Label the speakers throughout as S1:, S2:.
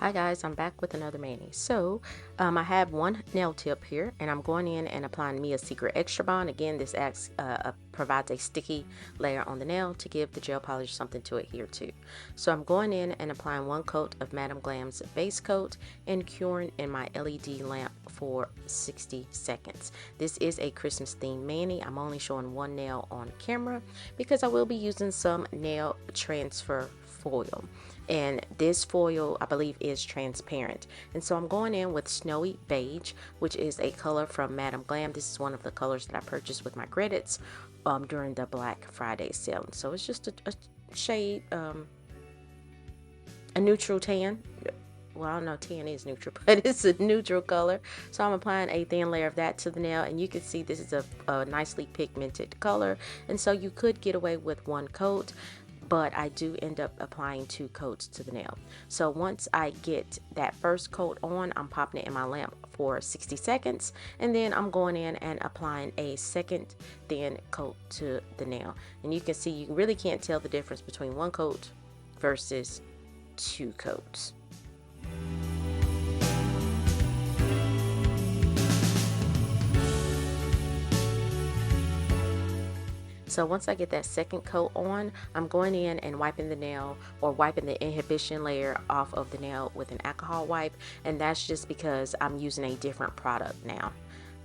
S1: Hi guys, I'm back with another mani. So I have one nail tip here, and I'm going in and applying me a Secret Extra Bond. Again, this provides a sticky layer on the nail to give the gel polish something to adhere to. So I'm going in and applying one coat of 𝑻𝒊𝒔𝒉's base coat and curing in my LED lamp for 60 seconds. This is a Christmas themed mani. I'm only showing one nail on camera because I will be using some nail transfer foil, and this foil I believe is transparent. And so I'm going in with Snowy Beige, which is a color from 𝑻𝒊𝒔𝒉. This is one of the colors that I purchased with my credits during the Black Friday sale. So it's just a shade, a neutral tan. Well, I don't know, tan is neutral, but it's a neutral color. So I'm applying a thin layer of that to the nail, and you can see this is a nicely pigmented color, and so you could get away with one coat, but I do end up applying 2 coats to the nail. So once I get that first coat on, I'm popping it in my lamp for 60 seconds, and then I'm going in and applying a second thin coat to the nail. And you can see you really can't tell the difference between 1 coat versus 2 coats. So once I get that second coat on, I'm going in and wiping the nail, or wiping the inhibition layer off of the nail with an alcohol wipe, and that's just because I'm using a different product now.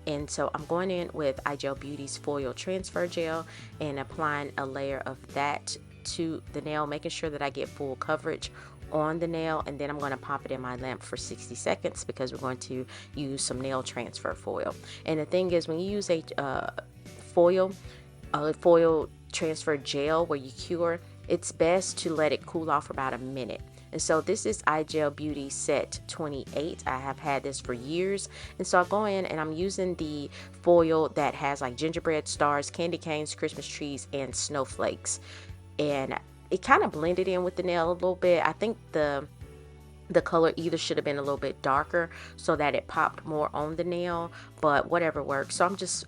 S1: And so I'm going in with 𝑖Gel Foil Transfer Gel and applying a layer of that to the nail, making sure that I get full coverage on the nail, and then I'm going to pop it in my lamp for 60 seconds because we're going to use some nail transfer foil. And the thing is, when you use a foil transfer gel where you cure, it's best to let it cool off for about a minute. And so this is 𝑖Gel Set 28. I have had this for years, and so I go in and I'm using the foil that has like gingerbread stars, candy canes, Christmas trees, and snowflakes, and it kind of blended in with the nail a little bit. I think the color either should have been a little bit darker so that it popped more on the nail, but whatever works. So I'm just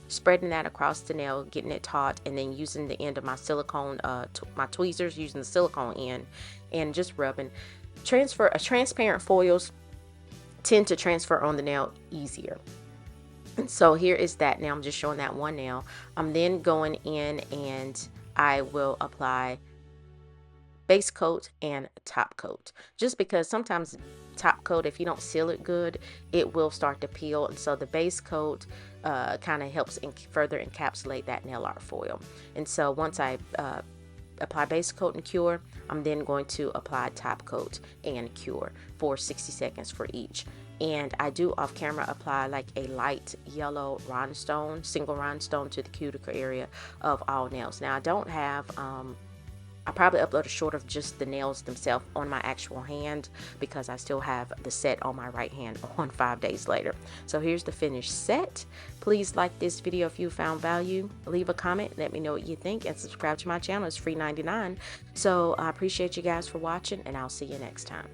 S1: spreading that across the nail, getting it taut, and then using the end of my silicone, my tweezers, using the silicone end, and just rubbing. Transparent foils tend to transfer on the nail easier. And so here is that. Now I'm just showing that one nail. I'm then going in and I will apply base coat and top coat, just because sometimes top coat, if you don't seal it good, it will start to peel, and so the base coat kind of helps further encapsulate that nail art foil. And so once I apply base coat and cure, I'm then going to apply top coat and cure for 60 seconds for each. And I do off camera apply like a light yellow rhinestone, single rhinestone, to the cuticle area of all nails. Now I don't have I probably upload a short of just the nails themselves on my actual hand because I still have the set on my right hand on 5 days later. So here's the finished set. Please like this video if you found value. Leave a comment, let me know what you think, and subscribe to my channel. It's free 99. So I appreciate you guys for watching, and I'll see you next time.